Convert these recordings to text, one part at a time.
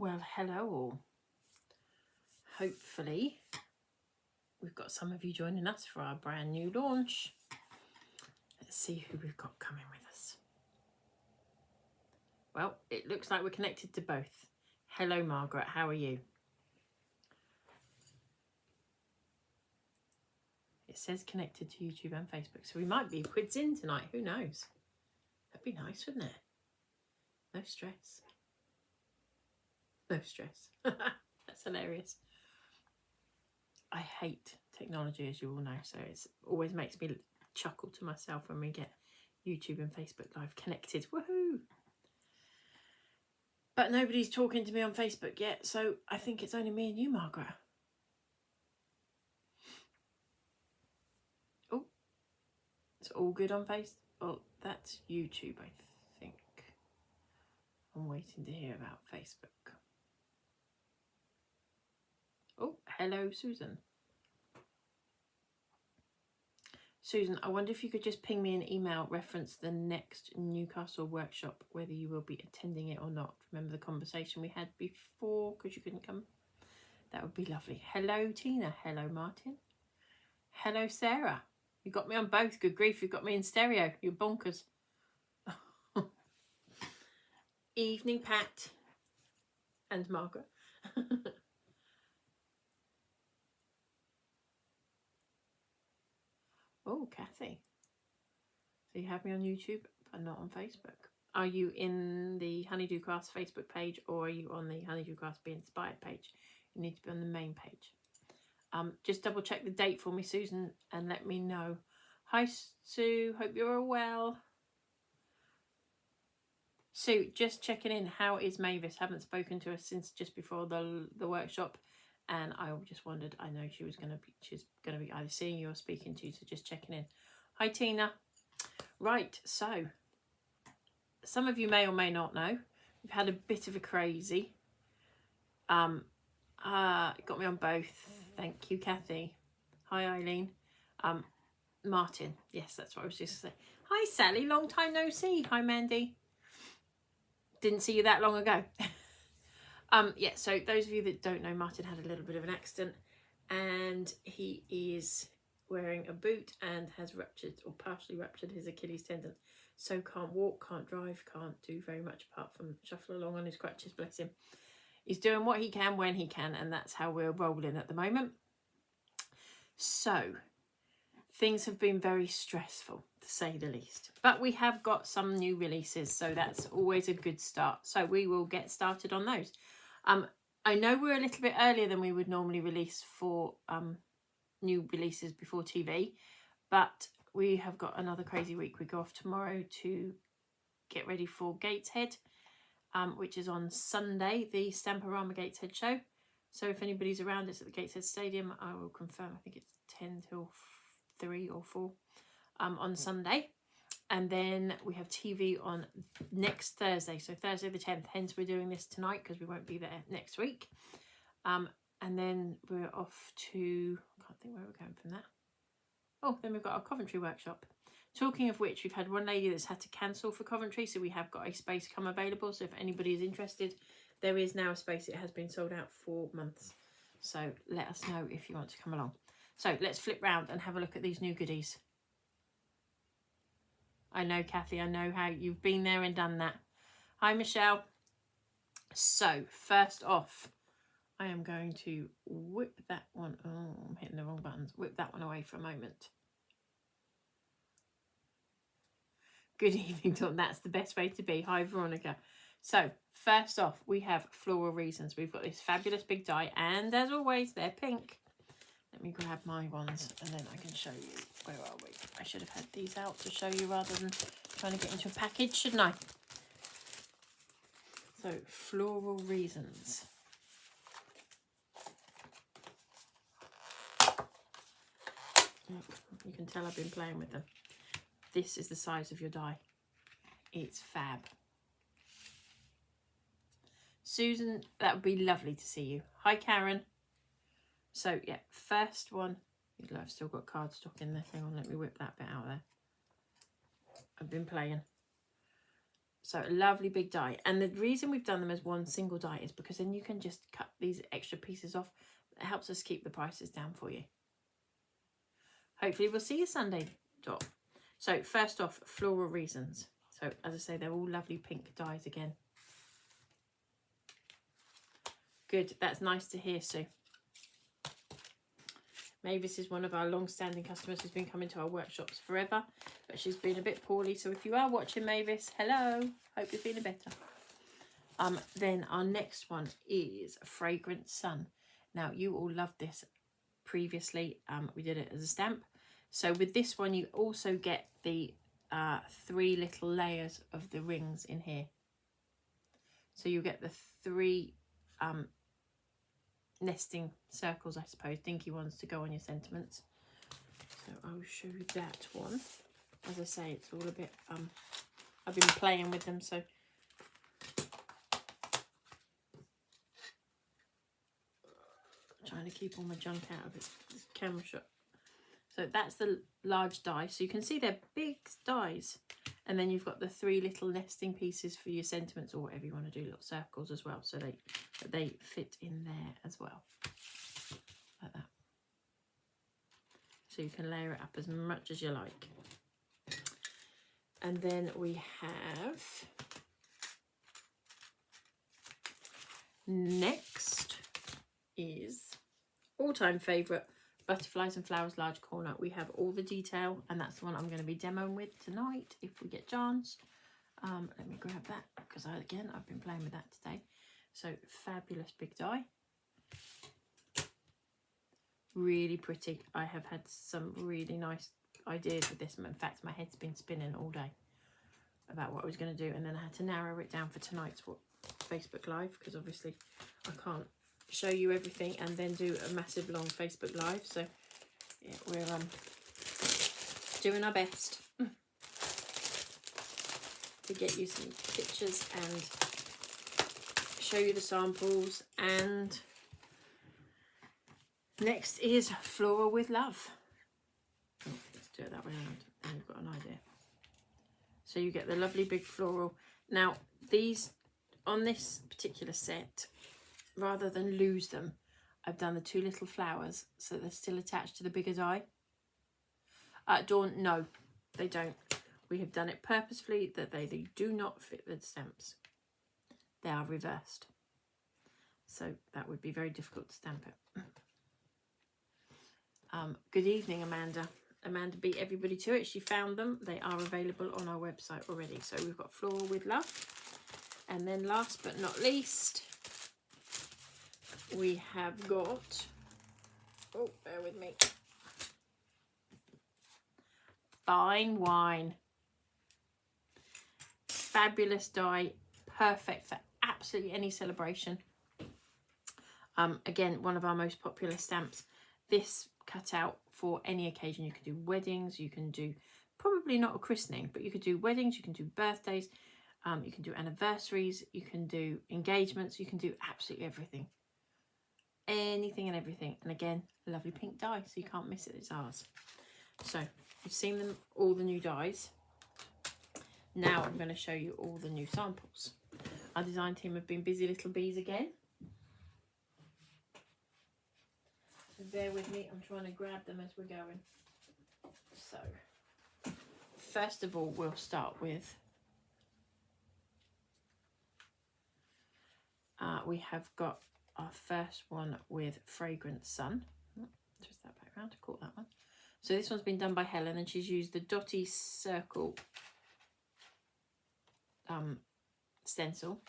Well, hello all. Hopefully we've got some of you joining us for our brand new launch. Let's see who we've got coming with us. Well, it looks like we're connected to both. Hello, Margaret. How are you? It says connected to YouTube and Facebook, so we might be quids in tonight. Who knows? That'd be nice, wouldn't it? No stress. No stress. That's hilarious. I hate technology, as you all know, so it always makes me chuckle to myself when we get YouTube and Facebook Live connected. Woohoo! But nobody's talking to me on Facebook yet, so I think it's only me and you, Margaret. Oh, it's all good on Facebook. Oh, that's YouTube, I think. I'm waiting to hear about Facebook. Oh, hello, Susan. Susan, I wonder if you could just ping me an email reference the next Newcastle workshop, whether you will be attending it or not. Remember the conversation we had before because you couldn't come? That would be lovely. Hello, Tina. Hello, Martin. Hello, Sarah. You got me on both. Good grief, you've got me in stereo. You're bonkers. Evening, Pat and Margaret. Oh, Kathy. So you have me on YouTube, but not on Facebook. Are you in the Honeydew Crafts Facebook page, or are you on the Honeydew Crafts Be Inspired page? You need to be on the main page. Just double check the date for me, Susan, and let me know. Hi, Sue. Hope you're well. Sue, just checking in. How is Mavis? Haven't spoken to her since just before the workshop, and I just wondered. I know she's going to be either seeing you or speaking to you, so just checking in. Hi, Tina. Right, so some of you may or may not know we've had a bit of a crazy. Got me on both. Thank you, Kathy. Hi, Eileen. Martin. Yes, that's what I was just saying. Hi, Sally. Long time no see. Hi, Mandy. Didn't see you that long ago. Yeah, so those of you that don't know, Martin had a little bit of an accident and he is wearing a boot and has ruptured or partially ruptured his Achilles tendon. So can't walk, can't drive, can't do very much apart from shuffle along on his crutches, bless him. He's doing what he can when he can, and that's how we're rolling at the moment. So things have been very stressful, to say the least. But we have got some new releases, so that's always a good start. So we will get started on those. I know we're a little bit earlier than we would normally release for new releases before TV, but we have got another crazy week. We go off tomorrow to get ready for Gateshead, which is on Sunday, the Stamporama Gateshead show. So if anybody's around, it's at the Gateshead Stadium. I will confirm. I think it's 10 till 3 or 4 on Sunday. And then we have TV on next Thursday. So Thursday the 10th. Hence we're doing this tonight because we won't be there next week. And then we're off to, I can't think where we're going from that. Oh, then we've got our Coventry workshop. Talking of which, we've had one lady that's had to cancel for Coventry, so we have got a space come available. So if anybody is interested, there is now a space. It has been sold out for months. So let us know if you want to come along. So let's flip round and have a look at these new goodies. I know, Kathy, I know how you've been there and done that. Hi, Michelle. So first off, I am going to whip that one. Oh, I'm hitting the wrong buttons. Whip that one away for a moment. Good evening, Dawn. That's the best way to be. Hi, Veronica. So first off, we have Floral Reasons. We've got this fabulous big die, and as always, they're pink. Let me grab my ones, and then I can show you. Where are we? I should have had these out to show you rather than trying to get into a package, shouldn't I? So, Floral Reasons. You can tell I've been playing with them. This is the size of your die. It's fab. Susan, that would be lovely to see you. Hi, Karen. So, yeah, first one. I've still got cardstock in there. Hang on, let me whip that bit out there. I've been playing. So a lovely big die. And the reason we've done them as one single die is because then you can just cut these extra pieces off. It helps us keep the prices down for you. Hopefully we'll see you Sunday, Dot. So first off, Floral Reasons. So as I say, they're all lovely pink dies again. Good, that's nice to hear, Sue. Mavis is one of our long-standing customers who's been coming to our workshops forever, but she's been a bit poorly. So if you are watching, Mavis, hello. Hope you're feeling better. Then our next one is Fragrant Sun. Now, you all loved this previously. We did it as a stamp. So with this one, you also get the 3 little layers of the rings in here. So you get the 3 nesting circles, I suppose, dinky ones to go on your sentiments. So I'll show you that one. As I say, it's all a bit I've been playing with them, so trying to keep all my junk out of it. This camera shot. So that's the large die. So you can see they're big dies, and then you've got the 3 little nesting pieces for your sentiments or whatever you want to do, little circles as well, so they fit in there as well, like that. So you can layer it up as much as you like. And then we have next is all-time favourite, Butterflies and Flowers Large Corner. We have all the detail, and that's the one I'm going to be demoing with tonight if we get a chance. Let me grab that because I've been playing with that today. So fabulous big die, really pretty. I have had some really nice ideas with this. In fact, my head's been spinning all day about what I was going to do, and then I had to narrow it down for tonight's Facebook Live, because obviously I can't show you everything and then do a massive long Facebook Live. So yeah, we're doing our best to get you some pictures and show you the samples. And next is Floral with Love. Oh, let's do it that way around, and you've got an idea. So you get the lovely big floral. Now these, on this particular set, rather than lose them, I've done the 2 little flowers so they're still attached to the bigger die. Dawn, no, they don't. We have done it purposefully that they do not fit the stamps. They are reversed. So that would be very difficult to stamp it. Good evening, Amanda. Amanda beat everybody to it. She found them. They are available on our website already. So we've got Floral with Love. And then last but not least, we have got, oh, bear with me, Fine Wine. Fabulous die, perfect for absolutely any celebration. Again, one of our most popular stamps. This cut out for any occasion. You can do weddings, you can do, probably not a christening, but you could do weddings, you can do birthdays, you can do anniversaries, you can do engagements, you can do absolutely everything. Anything and everything. And again, a lovely pink die, so you can't miss it. It's ours. So you've seen them, all the new dies. Now I'm going to show you all the new samples. Our design team have been busy little bees again. So bear with me, I'm trying to grab them as we're going. So first of all, we'll start with, we have got our first one with Fragrant Sun. Twist that back around, I caught that one. So this one's been done by Helen, and she's used the dotty circle stencil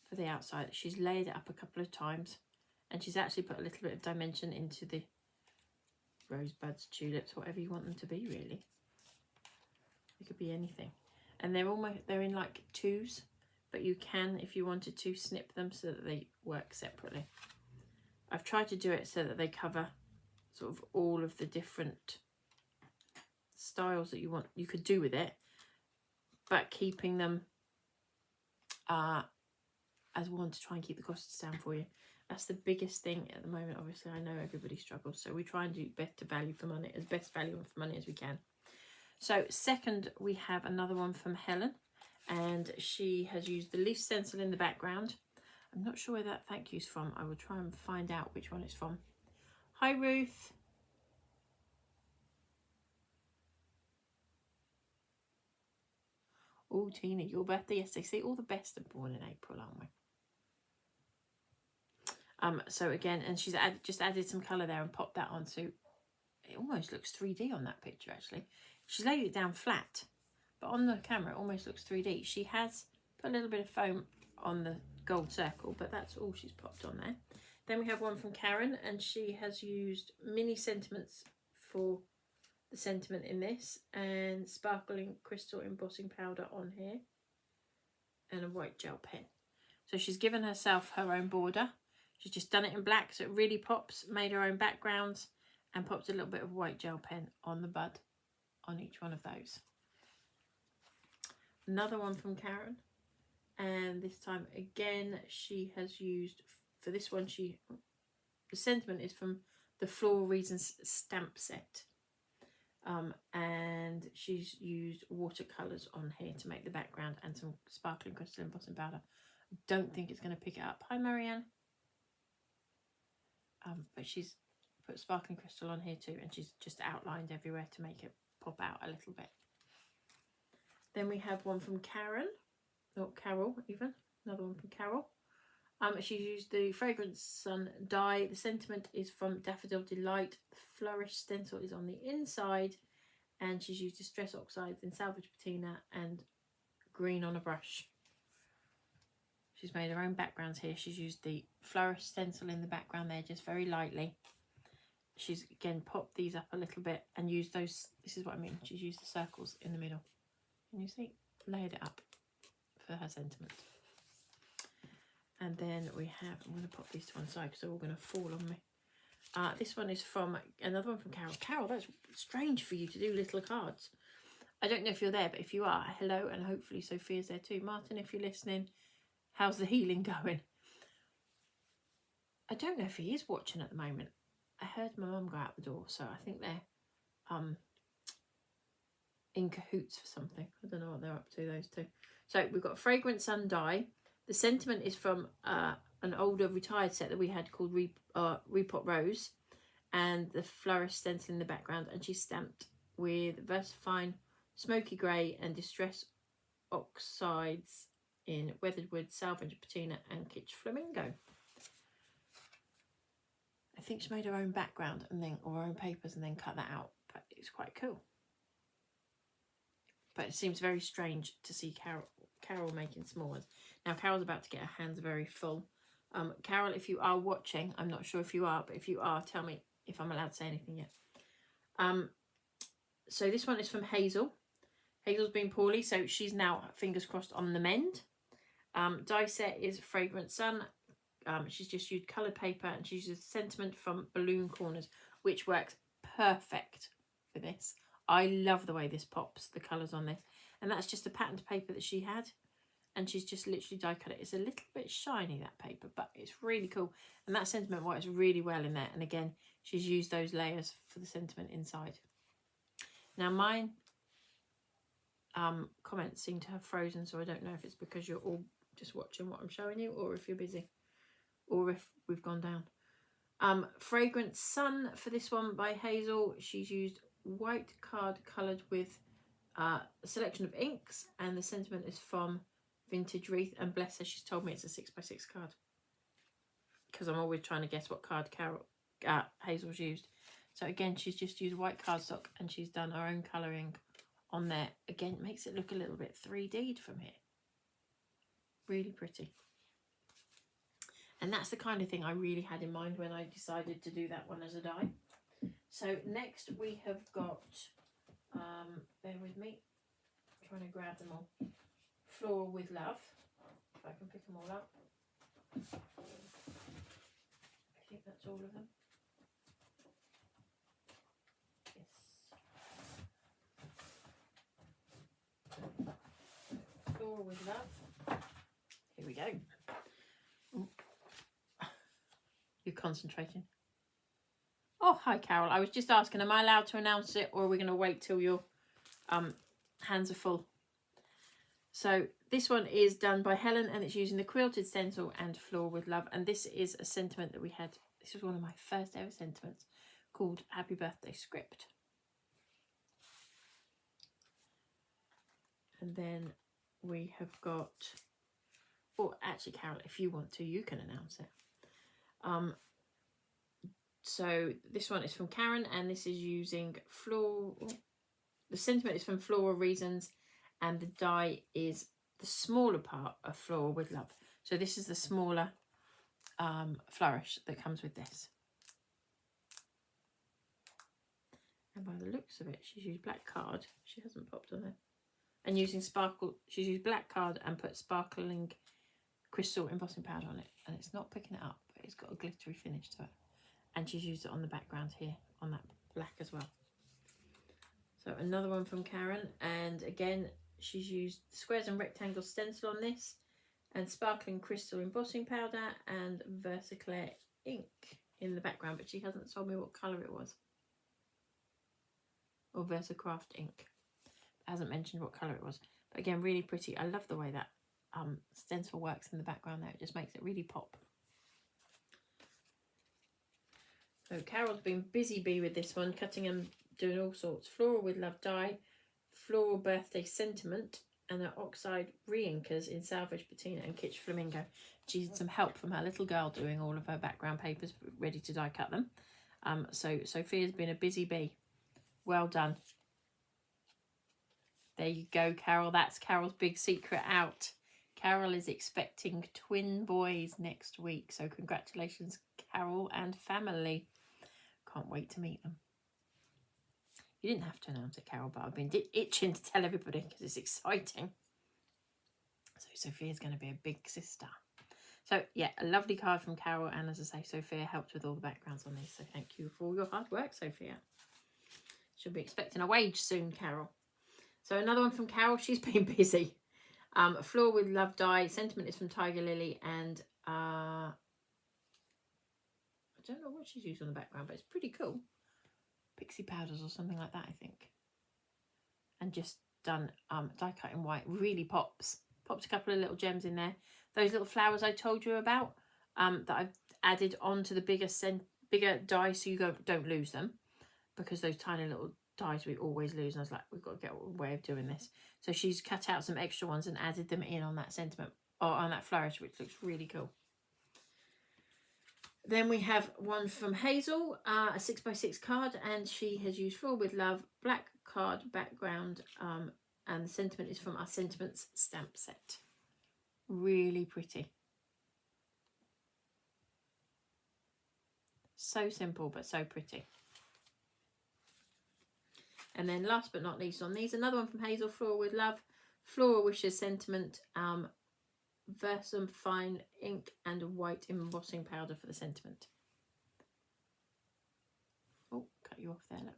for the outside. She's layered it up a couple of times, and she's actually put a little bit of dimension into the rosebuds, tulips, whatever you want them to be, really. It could be anything. And they're in like 2s, but you can, if you wanted to, snip them so that they work separately. I've tried to do it so that they cover sort of all of the different styles that you could do with it, but keeping them as one to try and keep the costs down for you. That's the biggest thing at the moment. Obviously, I know everybody struggles, so we try and do better value for money, as best value for money as we can. So second, we have another one from Helen, And she has used the leaf stencil in the background. I'm not sure where that thank you's from. I will try and find out which one it's from. Hi, Ruth. Oh, Tina, your birthday yesterday. See, all the best are born in April, aren't we? So again, and she's just added some colour there and popped that on. So it almost looks 3D on that picture, actually. She's laid it down flat, but on the camera it almost looks 3D. She has put a little bit of foam on the gold circle, but that's all she's popped on there. Then we have one from Karen, and she has used mini sentiments for the sentiment in this, and sparkling crystal embossing powder on here, and a white gel pen. So she's given herself her own border. She's just done it in black, so it really pops, made her own backgrounds, and popped a little bit of white gel pen on the bud on each one of those. Another one from Karen, and this time again she has used, for this one, the sentiment is from the Floral Reasons stamp set, and she's used watercolours on here to make the background and some sparkling crystal embossing powder. I don't think it's going to pick it up. Hi, Marianne. But she's put sparkling crystal on here too, and she's just outlined everywhere to make it pop out a little bit. Then we have one from Karen, or Carol even, another one from Carol. She's used the Fragrance Sun dye. The sentiment is from Daffodil Delight. The Flourish stencil is on the inside, and she's used Distress Oxides in Salvage Patina and green on a brush. She's made her own backgrounds here. She's used the Flourish stencil in the background there, just very lightly. She's again popped these up a little bit and used those, this is what I mean, she's used the circles in the middle. Can you see? Layered it up for her sentiment. And then we have, I'm going to pop these to one side because they're all going to fall on me. This one is from, another one from Carol. Carol, that's strange for you to do little cards. I don't know if you're there, but if you are, hello, and hopefully Sophia's there too. Martin, if you're listening, how's the healing going? I don't know if he is watching at the moment. I heard my mum go out the door, so I think they're in cahoots for something. I don't know what they're up to, those two. So we've got Fragrance Sun dye. The sentiment is from an older retired set that we had called Repot Rose, and the Flourish stencil in the background, and she's stamped with Versafine Smoky Grey and Distress Oxides in Weathered Wood, Salvage Patina and Kitsch Flamingo. I think she made her own background and then, or her own papers, and then cut that out, but it's quite cool. But it seems very strange to see Carol making small ones. Now Carol's about to get her hands very full. Carol, if you are watching, I'm not sure if you are, but if you are, tell me if I'm allowed to say anything yet. So this one is from Hazel. Hazel's been poorly, so she's now, fingers crossed, on the mend. Die set is Fragrance Sun. She's just used coloured paper, and she's used sentiment from Balloon Corners, which works perfect for this. I love the way this pops, the colours on this. And that's just a patterned paper that she had, and she's just literally die cut it. It's a little bit shiny, that paper, but it's really cool. And that sentiment works really well in there. And again, she's used those layers for the sentiment inside. Now mine comments seem to have frozen, so I don't know if it's because you're all just watching what I'm showing you, or if you're busy, or if we've gone down. Fragrance Sun for this one by Hazel. She's used white card coloured with a selection of inks, and the sentiment is from Vintage Wreath, and bless her, she's told me it's a 6x6 card, because I'm always trying to guess what card Hazel's used. So again, she's just used white cardstock, and she's done her own colouring on there. Again, makes it look a little bit 3D'd from here. Really pretty. And that's the kind of thing I really had in mind when I decided to do that one as a die. So next we have got, bear with me, I'm trying to grab them all. Floral with Love, if I can pick them all up. I think that's all of them. Yes. Floral with Love. Here we go. Ooh. You're concentrating. Oh, hi, Carol. I was just asking, am I allowed to announce it, or are we going to wait till your hands are full? So this one is done by Helen, and it's using the quilted stencil and Floor with Love. And this is a sentiment that we had. This was one of my first ever sentiments, called Happy Birthday Script. And then we have got, or actually, Carol, if you want to, you can announce it. So this one is from Karen, and this is using the sentiment is from Floral Reasons, and the die is the smaller part of Floral with Love. So this is the smaller flourish that comes with this. And by the looks of it, she's used black card. She hasn't popped on it. And using sparkle, she's used black card and put sparkling crystal embossing powder on it. And it's not picking it up, but it's got a glittery finish to it. And she's used it on the background here, on that black as well. So another one from Karen. And again, she's used squares and rectangles stencil on this, and sparkling crystal embossing powder and Versacine ink in the background. But she hasn't told me what colour it was. Or Versacraft ink. Hasn't mentioned what colour it was. But again, really pretty. I love the way that stencil works in the background there. It just makes it really pop. So Carol's been busy bee with this one, cutting and doing all sorts. Floral with Love die, Floral Birthday Sentiment, and her Oxide re-inkers in Salvage Patina and Kitsch Flamingo. She had some help from her little girl doing all of her background papers, ready to die cut them. So Sophia's been a busy bee. Well done. There you go, Carol. That's Carol's big secret out. Carol is expecting twin boys next week. So congratulations, Carol and family. Can't wait to meet them. You didn't have to announce it, Carol, but I've been itching to tell everybody because it's exciting. So Sophia's going to be a big sister. So yeah, a lovely card from Carol. And as I say, Sophia helped with all the backgrounds on these. So thank you for all your hard work, Sophia. She'll be expecting a wage soon, Carol. So another one from Carol. She's been busy. Floor with Love die. Sentiment is from Tiger Lily. And I don't know what she's used on the background, but it's pretty cool. Pixie powders or something like that, I think. And just done die cut in white. Really pops. Popped a couple of little gems in there. Those little flowers I told you about that I've added onto the bigger die so you don't lose them. Because those tiny little dies we always lose. And I was like, we've got to get a way of doing this. So she's cut out some extra ones and added them in on that sentiment, or on that flourish, which looks really cool. Then we have one from Hazel, a 6x6 card, and she has used Floor with Love, black card background, and the sentiment is from our Sentiments stamp set. Really pretty. So simple, but so pretty. And then last but not least on these, another one from Hazel, Floor with Love, Floral Wishes Sentiment, Versafine ink and a white embossing powder for the sentiment. Oh, cut you off there, look.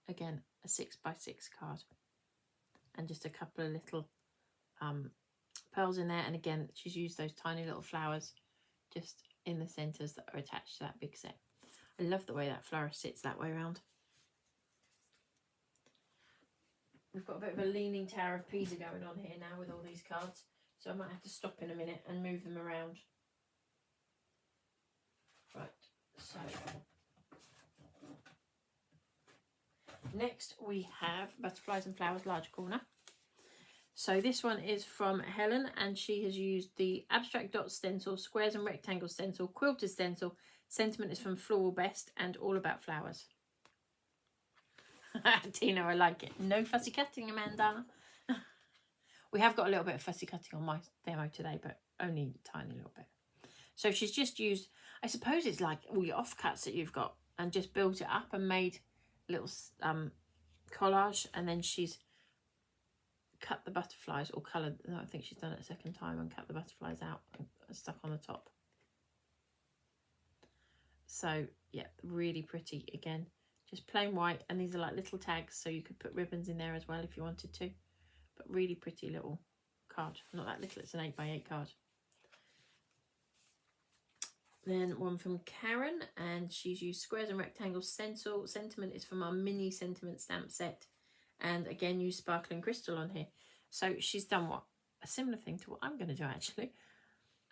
Again, a 6x6 card. And just a couple of little pearls in there. And again, she's used those tiny little flowers just in the centres that are attached to that big set. I love the way that flourish sits that way around. We've got a bit of a leaning Tower of Pisa going on here now with all these cards. So I might have to stop in a minute and move them around. Right, so next we have Butterflies and Flowers Large Corner. So this one is from Helen, and she has used the Abstract Dot Stencil, Squares and Rectangle Stencil, Quilted Stencil. Sentiment is from Floral Best and All About Flowers. Tina, I like it. No fussy cutting, Amanda. We have got a little bit of fussy cutting on my demo today, but only a tiny little bit. So she's just used, I suppose it's like all your offcuts that you've got, and just built it up and made a little collage, and then she's cut the butterflies, or coloured, no, I think she's done it a second time and cut the butterflies out and stuck on the top. So yeah, really pretty. Again, just plain white, and these are like little tags, so you could put ribbons in there as well if you wanted to. But really pretty little card. Not that little, it's an 8x8 card. Then one from Karen, and she's used Squares and Rectangles Stencil. Sentiment is from our mini sentiment stamp set. And again, use Sparkling Crystal on here. So she's done what? A similar thing to what I'm going to do actually.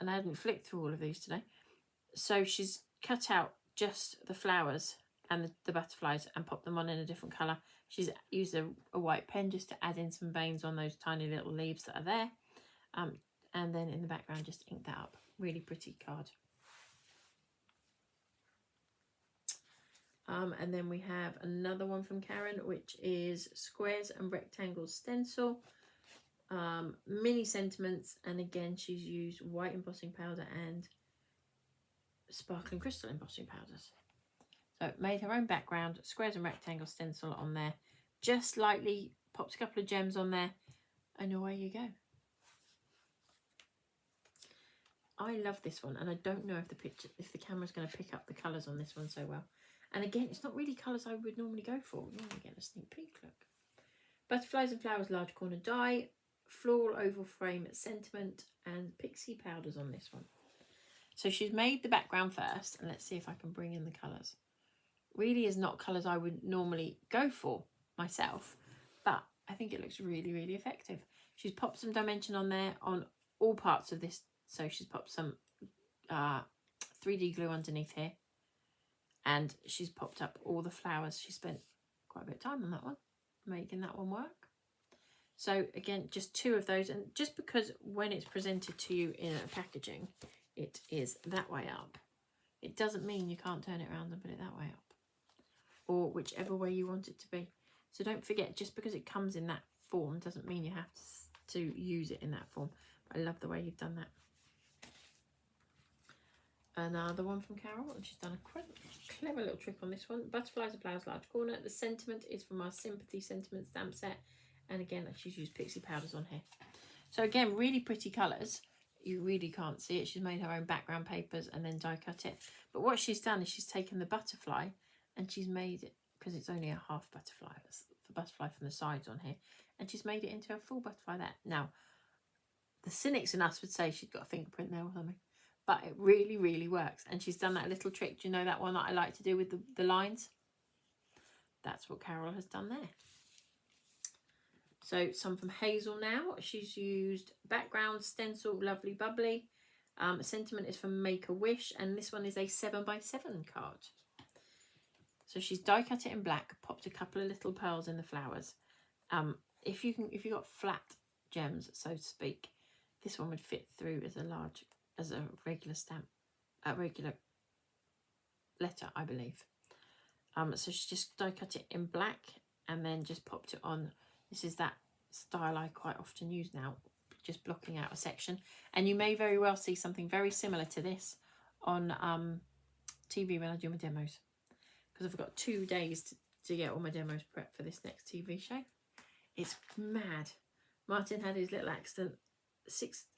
And I hadn't flicked through all of these today. So she's cut out just the flowers and the butterflies and popped them on in a different colour. She's used a white pen just to add in some veins on those tiny little leaves that are there. And then in the background just ink that up. Really pretty card. And then we have another one from Karen, which is Squares and Rectangles Stencil. Mini sentiments, and again she's used white embossing powder and sparkling crystal embossing powders. So made her own background, Squares and Rectangles Stencil on there, just lightly popped a couple of gems on there, and away you go. I love this one, and I don't know if the camera's going to pick up the colours on this one so well. And again, it's not really colours I would normally go for. We're normally getting a sneak peek, look. Butterflies and Flowers large corner die, floral oval frame sentiment, and pixie powders on this one. So she's made the background first, and let's see if I can bring in the colours. Really is not colours I would normally go for myself, but I think it looks really, really effective. She's popped some dimension on there on all parts of this. So she's popped some 3D glue underneath here, and she's popped up all the flowers. She spent quite a bit of time on that one, making that one work. So again, just two of those, and just because when it's presented to you in a packaging, it is that way up, it doesn't mean you can't turn it around and put it that way up, or whichever way you want it to be. So don't forget, just because it comes in that form doesn't mean you have to use it in that form. But I love the way you've done that. Another one from Carol, and she's done a quite clever little trick on this one. Butterflies and Flowers large corner. The sentiment is from our Sympathy Sentiment stamp set, and again she's used pixie powders on here. So again, really pretty colours. You really can't see it. She's made her own background papers and then die cut it. But what she's done is she's taken the butterfly and she's made it, because it's only a half butterfly, the butterfly from the sides on here, and she's made it into a full butterfly there. Now, the cynics in us would say she's got a fingerprint there or something, but it really, really works. And she's done that little trick. Do you know that one that I like to do with the lines? That's what Carol has done there. So some from Hazel now. She's used background stencil, lovely bubbly. Sentiment is from Make a Wish, and this one is a 7x7 card. So she's die cut it in black, popped a couple of little pearls in the flowers. If you've got flat gems, so to speak, this one would fit through as a regular stamp, a regular letter, I believe. So she just die cut it in black and then just popped it on. This is that style I quite often use now, just blocking out a section. And you may very well see something very similar to this on TV when I do my demos, because I've got 2 days to get all my demos prepped for this next TV show. It's mad. Martin had his little accident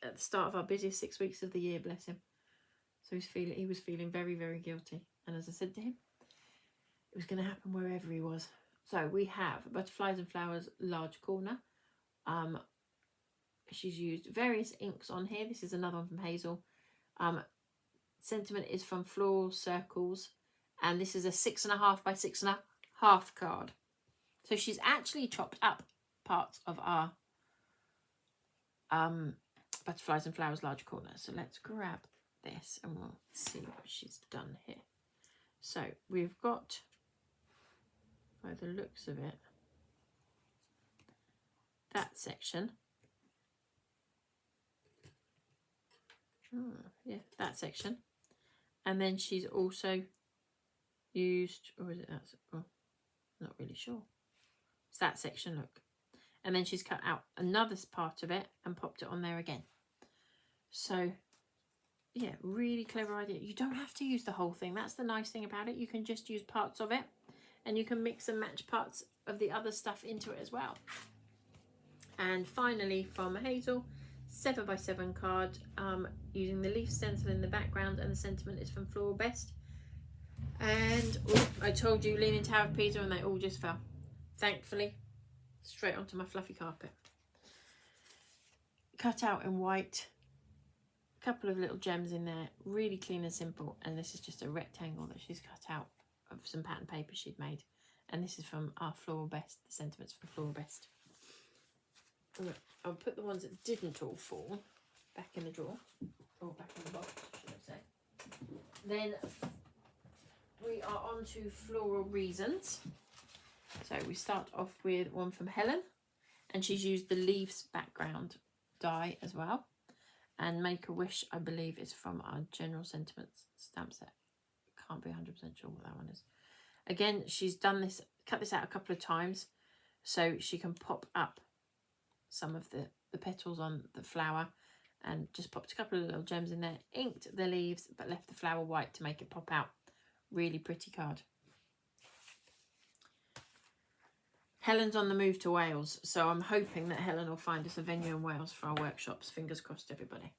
at the start of our busiest 6 weeks of the year, bless him. So he was feeling very, very guilty. And as I said to him, it was going to happen wherever he was. So we have Butterflies and Flowers large corner. She's used various inks on here. This is another one from Hazel. Sentiment is from Floral Circles, and this is a 6.5 by 6.5 card. So she's actually chopped up parts of our Butterflies and Flowers large corner. So let's grab this and we'll see what she's done here. So we've got, by the looks of it, that section. Yeah, that section. And then she's also used, or is it that? Oh, not really sure. It's that section, look. And then she's cut out another part of it and popped it on there again. So, yeah, really clever idea. You don't have to use the whole thing. That's the nice thing about it. You can just use parts of it, and you can mix and match parts of the other stuff into it as well. And finally, from Hazel, 7x7 card, using the leaf stencil in the background, and the sentiment is from Floral Best. And I told you, Leaning Tower of Pisa, and they all just fell. Thankfully, straight onto my fluffy carpet. Cut out in white, a couple of little gems in there, really clean and simple. And this is just a rectangle that she's cut out of some pattern paper she'd made. And this is from our Floral Best, the sentiments from Floral Best. I'll put the ones that didn't all fall back in the drawer, or back in the box, should I say. Then we are on to Floral Reasons. So we start off with one from Helen, and she's used the leaves background die as well. And Make a Wish, I believe, is from our General Sentiments stamp set. Can't be 100% sure what that one is. Again, she's done this, cut this out a couple of times so she can pop up some of the petals on the flower, and just popped a couple of little gems in there, inked the leaves but left the flower white to make it pop out. Really pretty card. Helen's on the move to Wales, so I'm hoping that Helen will find us a venue in Wales for our workshops. Fingers crossed, everybody.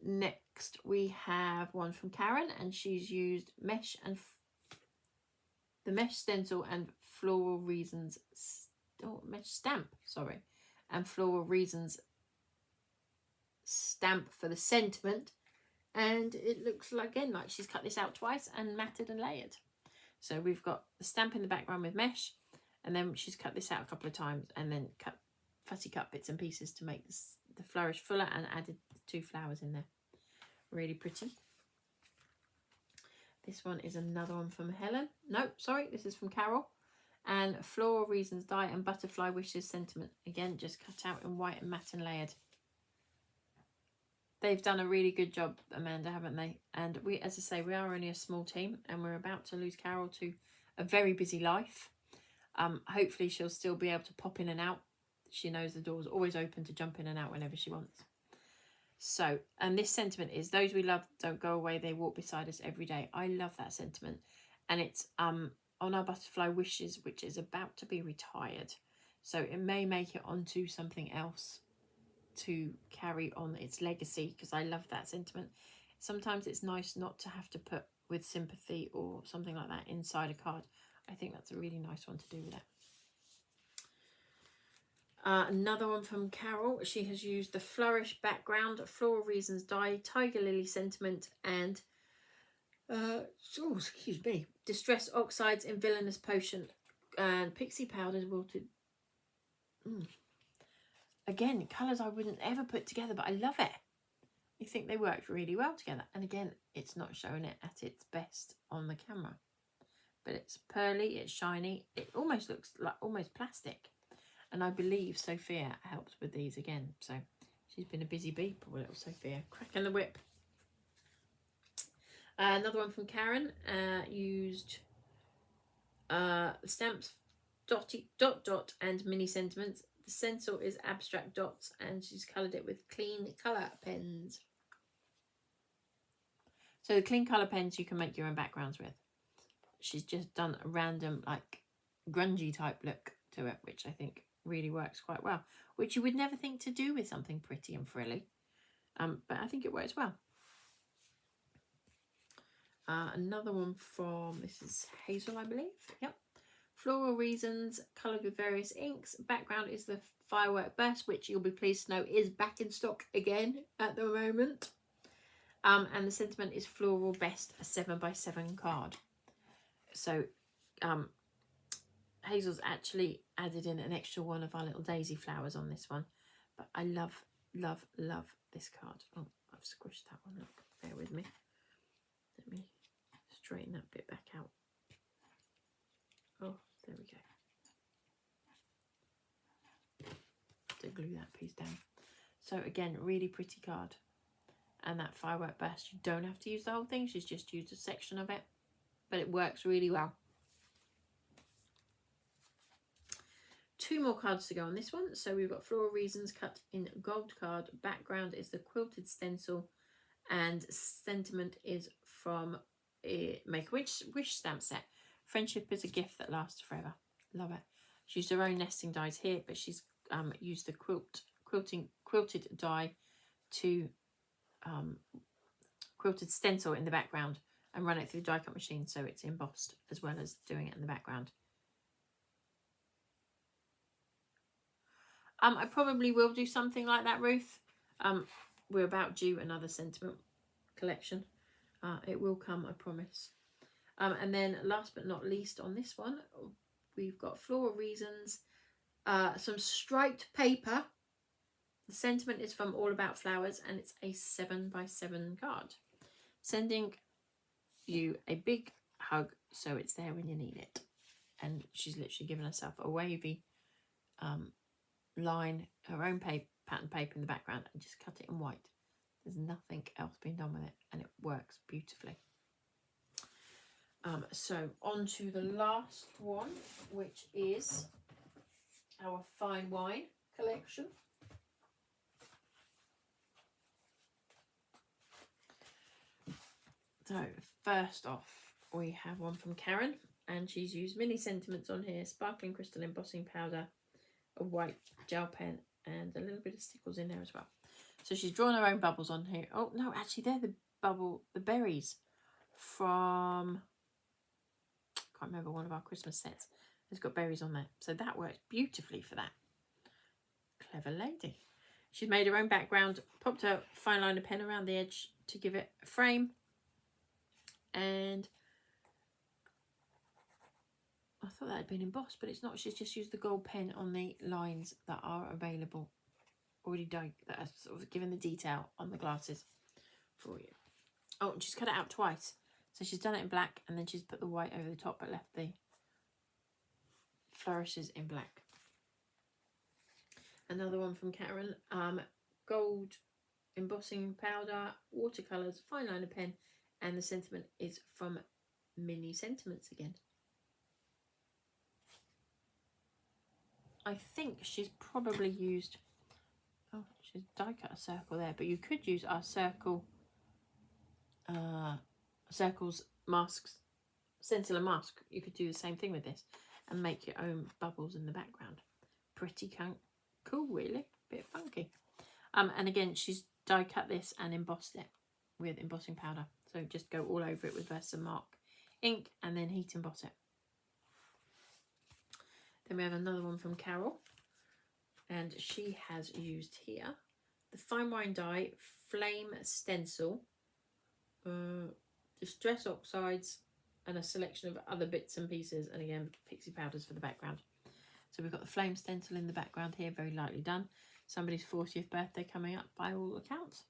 Next we have one from Karen, and she's used mesh and the mesh stencil and Floral Reasons mesh stamp, sorry, and Floral Reasons stamp for the sentiment, and it looks like, again, like she's cut this out twice and matted and layered. So we've got the stamp in the background with mesh, and then she's cut this out a couple of times and then fussy cut bits and pieces to make the flourish fuller, and added 2 flowers in there. Really pretty. This one is another one from Helen. No, sorry, this is from Carol. And Floral Reasons die and Butterfly Wishes sentiment. Again, just cut out in white and matte and layered. They've done a really good job, Amanda, haven't they? And we, as I say, we are only a small team, and we're about to lose Carol to a very busy life. Hopefully she'll still be able to pop in and out. She knows the door's always open to jump in and out whenever she wants. So, and this sentiment is, those we love don't go away, they walk beside us every day. I love that sentiment. And it's on our Butterfly Wishes, which is about to be retired. So it may make it onto something else to carry on its legacy, because I love that sentiment. Sometimes it's nice not to have to put with sympathy or something like that inside a card. I think that's a really nice one to do with it. Another one from Carol. She has used the Flourish background, Floral Reasons die, Tiger Lily sentiment, and Distress Oxides in Villainous Potion, and Pixie Powders wilted. Again, colours I wouldn't ever put together, but I love it. I think they worked really well together. And again, it's not showing it at its best on the camera, but it's pearly, it's shiny, it almost looks like almost plastic. And I believe Sophia helped with these again. So she's been a busy bee, poor little Sophia. Cracking the whip. Another one from Karen. Used stamps, dot, and mini sentiments. The stencil is abstract dots, and she's coloured it with clean colour pens. So the clean colour pens you can make your own backgrounds with. She's just done a random, like, grungy type look to it, which I think really works quite well, which you would never think to do with something pretty and frilly, but I think it works well. Another one from, this is Hazel, I believe. Yep. Floral Reasons, coloured with various inks. Background is the Firework Burst, which you'll be pleased to know is back in stock again at the moment. And the sentiment is Floral Best, a 7x7 card. So Hazel's actually added in an extra one of our little daisy flowers on this one. But I love, love, love this card. Oh, I've squished that one. Look, bear with me. Let me straighten that bit back out. Oh, there we go. To glue that piece down. So again, really pretty card. And that Firework Burst, you don't have to use the whole thing. She's just used a section of it. But it works really well. 2 more cards to go on this one. So we've got Floral Reasons cut in gold card. Background is the quilted stencil, and sentiment is from a Make a Wish stamp set. Friendship is a gift that lasts forever. Love it. She's used her own nesting dies here, but she's used the quilted die to quilted stencil in the background and run it through the die cut machine, so it's embossed as well as doing it in the background. I probably will do something like that, Ruth. We're about due another sentiment collection. It will come, I promise. And then last but not least on this one, we've got Floral Reasons, some striped paper. The sentiment is from All About Flowers, and it's a 7x7 card. Sending you a big hug so it's there when you need it. And she's literally given herself a wavy line, her own pattern paper in the background, and just cut it in white. There's nothing else being done with it, and it works beautifully. So on to the last one, which is our fine wine collection. So first off, we have one from Karen, and she's used mini sentiments on here, sparkling crystal embossing powder, a white gel pen, and a little bit of stickles in there as well. So she's drawn her own bubbles on here. Oh no, actually they're the berries from, I can't remember, one of our Christmas sets. It's got berries on there, so that works beautifully for that. Clever lady. She's made her own background, popped her fine liner pen around the edge to give it a frame, and I thought that had been embossed, but it's not. She's just used the gold pen on the lines that are available, already done, that are sort of given the detail on the glasses for you. Oh, and she's cut it out twice. So she's done it in black, and then she's put the white over the top, but left the flourishes in black. Another one from Karen, gold embossing powder, watercolours, fine liner pen, and the sentiment is from Mini Sentiments again. I think she's probably used, oh, she's die cut a circle there, but you could use our circles masks, Stencil and mask. You could do the same thing with this and make your own bubbles in the background. Pretty cool, really, bit funky. And again, she's die cut this and embossed it with embossing powder. So just go all over it with Versafine ink and then heat emboss it. Then we have another one from Carol, and she has used here the fine wine dye, flame stencil, distress oxides, and a selection of other bits and pieces, and again pixie powders for the background. So we've got the flame stencil in the background here, very lightly done. Somebody's 40th birthday coming up by all accounts,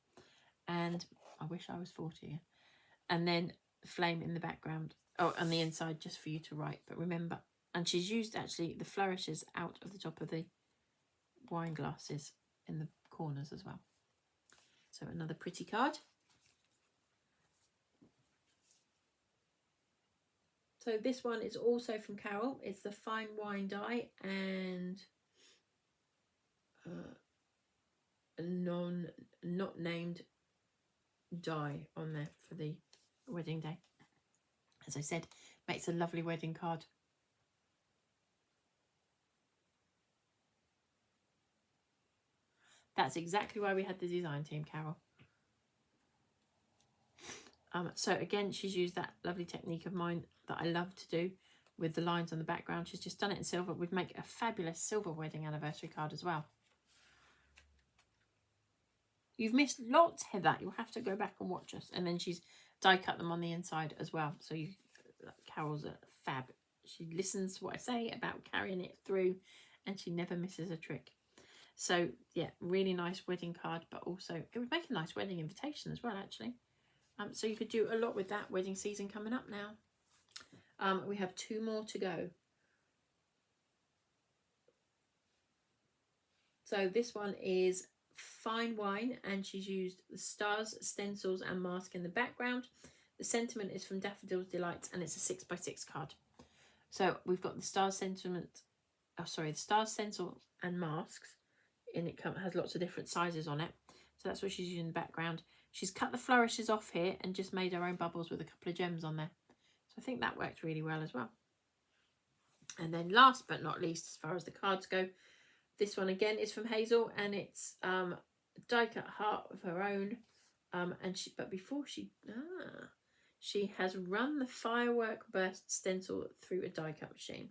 and I wish I was 40 again. And then flame in the background, oh, on the inside just for you to write, but remember. And she's used actually the flourishes out of the top of the wine glasses in the corners as well. So another pretty card. So this one is also from Carol. It's the fine wine dye and a not named dye on there for the wedding day. As I said, makes a lovely wedding card. That's exactly why we had the design team, Carol. So again, she's used that lovely technique of mine that I love to do with the lines on the background. She's just done it in silver. We'd make a fabulous silver wedding anniversary card as well. You've missed lots, Heather. You'll have to go back and watch us. And then she's die cut them on the inside as well. So Carol's a fab. She listens to what I say about carrying it through, and she never misses a trick. So yeah, really nice wedding card, but also it would make a nice wedding invitation as well, actually. So you could do a lot with that. Wedding season coming up now. We have 2 more to go. So this one is fine wine, and she's used the stars, stencils, and mask in the background. The sentiment is from Daffodil's Delights, and it's a 6x6 card. So we've got the stars sentiment. Oh, sorry, the stars, stencils, and masks. And it has lots of different sizes on it. So that's what she's using in the background. She's cut the flourishes off here and just made her own bubbles with a couple of gems on there. So I think that worked really well as well. And then last but not least, as far as the cards go, this one again is from Hazel, and it's die cut heart of her own. But before she has run the firework burst stencil through a die cut machine.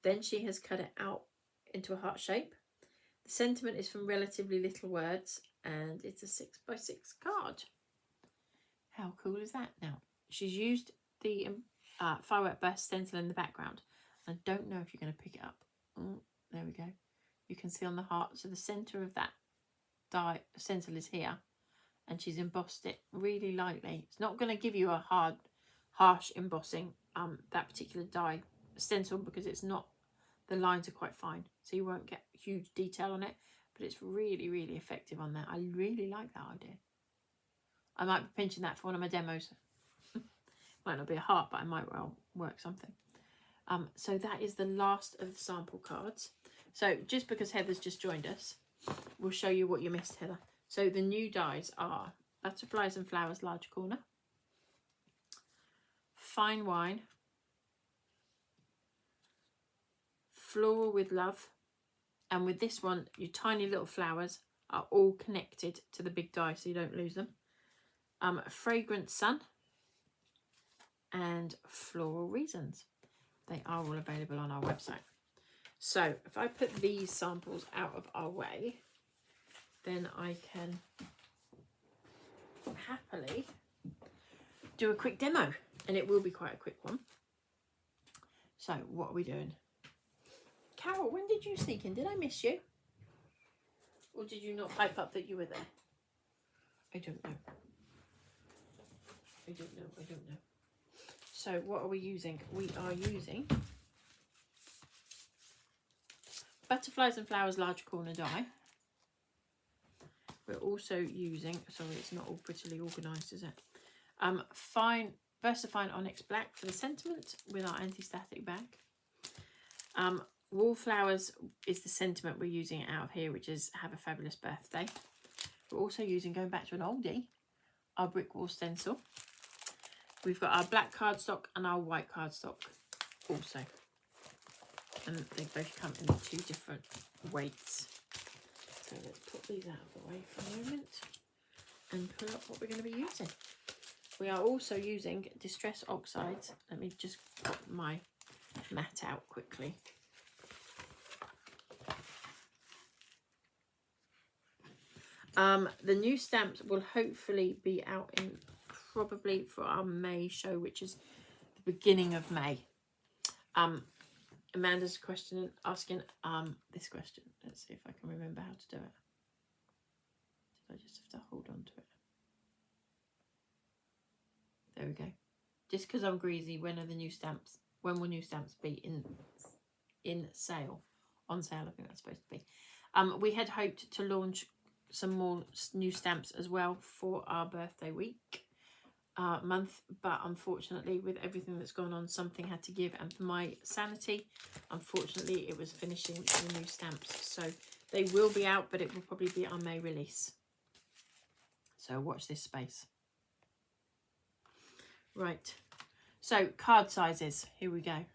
Then she has cut it out into a heart shape. The sentiment is from Relatively Little Words, and it's a 6x6 card. How cool is that? Now, she's used the firework burst stencil in the background. I don't know if you're going to pick it up. Oh, there we go. you can see on the heart. So the centre of that die stencil is here, and she's embossed it really lightly. It's not going to give you a harsh embossing, that particular die stencil, because it's not, the lines are quite fine, so you won't get huge detail on it, but it's really, really effective on that. I really like that idea. I might be pinching that for one of my demos. Might not be a heart, but I might well work something. So that is the last of the sample cards. So just because Heather's just joined us, we'll show you what you missed, Heather. So the new dies are Butterflies and Flowers, large corner, Fine Wine, Floral with Love, and with this one, your tiny little flowers are all connected to the big die, so you don't lose them. Fragrant Sun and Floral Reasons. They are all available on our website. So if I put these samples out of our way, then I can happily do a quick demo, and it will be quite a quick one. So what are we doing? Carol, when did you sneak in? Did I miss you? Or did you not pipe up that you were there? I don't know. I don't know. So what are we using? We are using Butterflies and Flowers, large corner die. We're also using, sorry, it's not all prettily organised, is it? Versafine Onyx Black for the sentiment with our anti-static bag. Wallflowers is the sentiment we're using out of here, which is Have a Fabulous Birthday. We're also using, going back to an oldie, our brick wall stencil. We've got our black cardstock and our white cardstock also. And they both come in 2 different weights. So let's put these out of the way for a moment and pull up what we're going to be using. We are also using Distress Oxides. Let me just put my mat out quickly. The new stamps will hopefully be out in probably for our May show, which is the beginning of May. Amanda's asking this question. Let's see if I can remember how to do it. Did I just have to hold on to it? There we go. Just because I'm greasy, when are the new stamps? When will new stamps be in sale? On sale, I think that's supposed to be. We had hoped to launch some more new stamps as well for our birthday week month, but unfortunately with everything that's gone on, something had to give, and for my sanity, unfortunately it was finishing the new stamps. So they will be out, but it will probably be our May release. So watch this space. Right, so card sizes, here we go.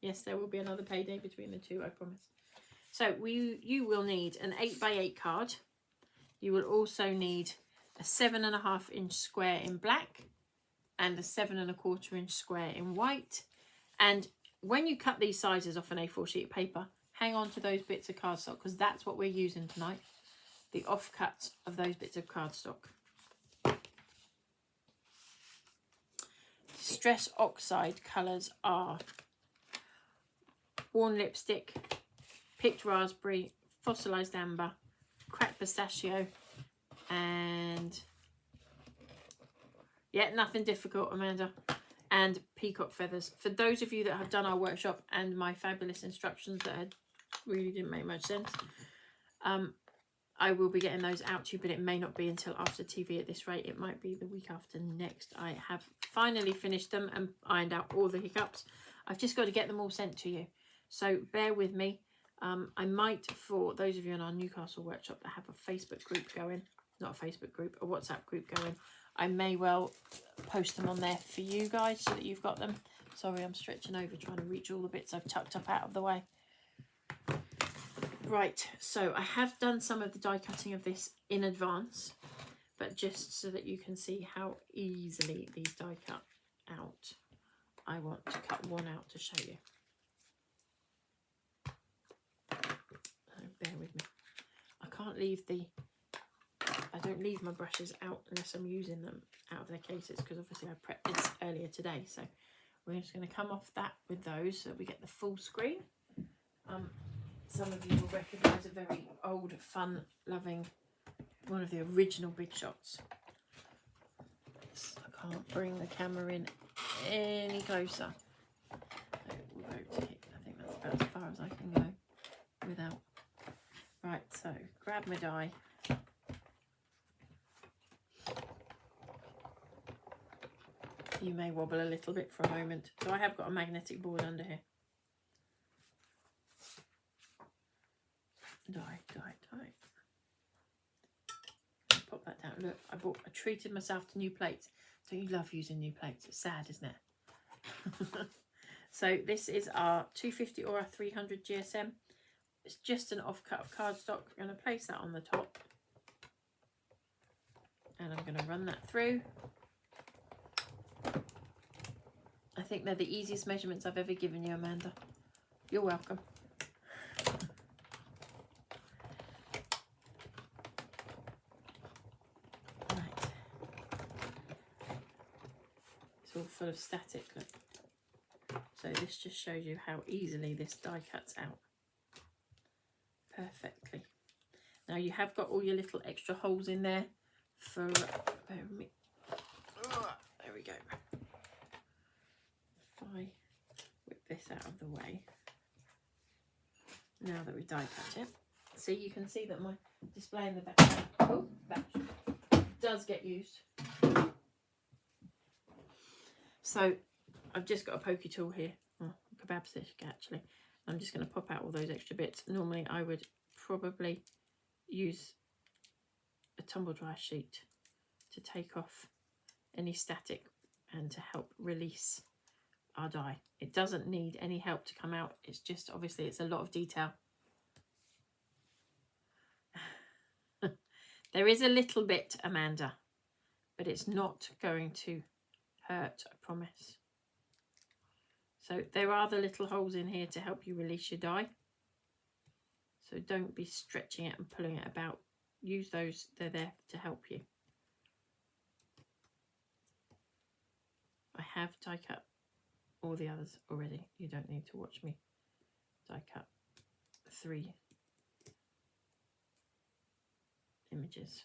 Yes, there will be another payday between the two, I promise. So you will need an 8x8 card. You will also need a 7.5 inch square in black and a 7.25 inch square in white. And when you cut these sizes off an A4 sheet of paper, hang on to those bits of cardstock, because that's what we're using tonight. The offcuts of those bits of cardstock. Distress Oxide colours are Worn Lipstick, Picked Raspberry, Fossilized Amber, Cracked Pistachio, and yeah, nothing difficult, Amanda, and Peacock Feathers. For those of you that have done our workshop and my fabulous instructions that really didn't make much sense, I will be getting those out to you, but it may not be until after TV at this rate. It might be the week after next. I have finally finished them and ironed out all the hiccups. I've just got to get them all sent to you. So bear with me. I might, for those of you in our Newcastle workshop that have a Facebook group going, not a Facebook group, a WhatsApp group going, I may well post them on there for you guys so that you've got them. Sorry, I'm stretching over trying to reach all the bits I've tucked up out of the way. Right, so I have done some of the die cutting of this in advance, but just so that you can see how easily these die cut out, I want to cut one out to show you. Bear with me. I can't leave I don't leave my brushes out unless I'm using them out of their cases, because obviously I prepped this earlier today. So we're just going to come off that with those so we get the full screen. Some of you will recognise a very old, fun loving, one of the original Big Shots. I can't bring the camera in any closer. So we'll go to here. I think that's about as far as I can go without. Right, so grab my die. You may wobble a little bit for a moment. So I have got a magnetic board under here. Die. Pop that down. Look, I treated myself to new plates. So you love using new plates. It's sad, isn't it? So this is our 250 or our 300 GSM. It's just an offcut of cardstock. I'm going to place that on the top. And I'm going to run that through. I think they're the easiest measurements I've ever given you, Amanda. You're welcome. Right. It's all full of static, look. So this just shows you how easily this die cuts out. Perfectly. Now you have got all your little extra holes in there for, bear with me. There we go. If I whip this out of the way, now that we die cut it, see, you can see that my display in the background does get used. So I've just got a pokey tool here, kebab stick actually. I'm just going to pop out all those extra bits. Normally I would probably use a tumble dryer sheet to take off any static and to help release our die. It doesn't need any help to come out. It's just, obviously it's a lot of detail. There is a little bit, Amanda, but it's not going to hurt, I promise. So there are the little holes in here to help you release your die. So don't be stretching it and pulling it about. Use those, they're there to help you. I have die cut all the others already. You don't need to watch me die cut 3 images.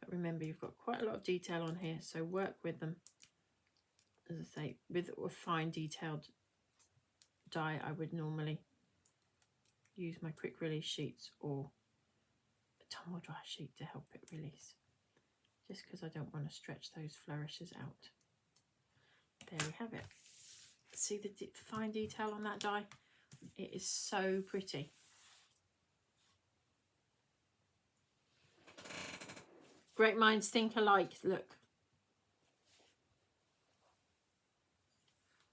But remember, you've got quite a lot of detail on here, so work with them. As I say, with a fine detailed die, I would normally use my quick release sheets or a tumble dry sheet to help it release, just because I don't want to stretch those flourishes out. There we have it. See the fine detail on that die? It is so pretty. Great minds think alike. Look.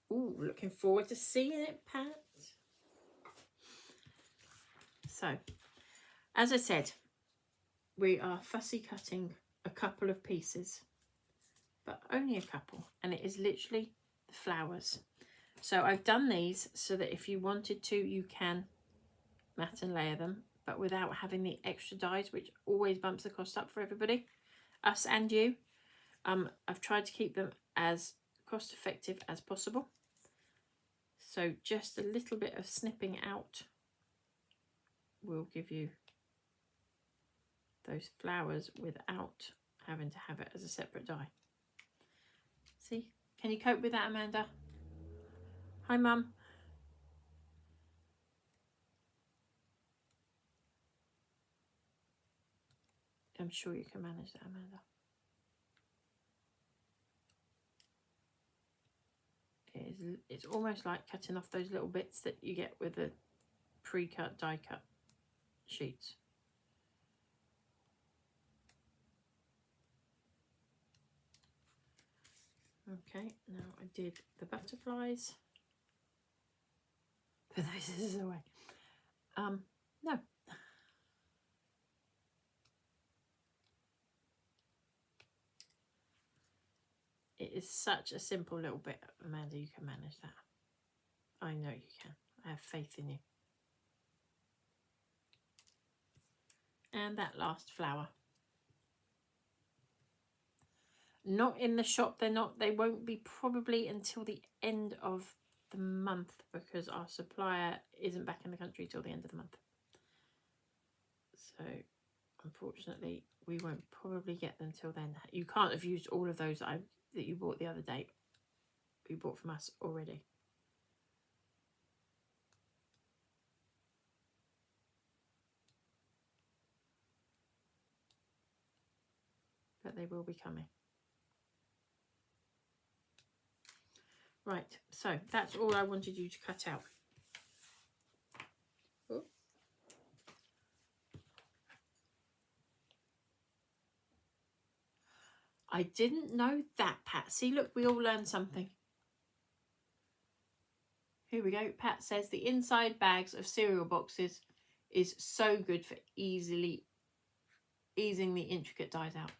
Ooh, looking forward to seeing it, Pat. So, as I said, we are fussy cutting a couple of pieces, but only a couple, and it is literally the flowers. So I've done these so that if you wanted to, you can mat and layer them, but without having the extra dies, which always bumps the cost up for everybody, us and you. I've tried to keep them as cost effective as possible. So just a little bit of snipping out will give you those flowers without having to have it as a separate die. See, can you cope with that, Amanda? Hi, Mum. I'm sure you can manage that, Amanda. It's almost like cutting off those little bits that you get with the pre-cut die cut sheets. Okay, now I did the butterflies. Put those scissors away. No. It is such a simple little bit, Amanda. You can manage that. I know you can. I have faith in you. And that last flower. Not in the shop, they're not. They won't be probably until the end of the month, because our supplier isn't back in the country till the end of the month. So unfortunately we won't probably get them till then. You can't have used all of those that you bought the other day. You bought from us already. But they will be coming. Right, so that's all I wanted you to cut out. Ooh. I didn't know that, Pat. See, look, we all learned something. Here we go. Pat says the inside bags of cereal boxes is so good for easing the intricate dies out.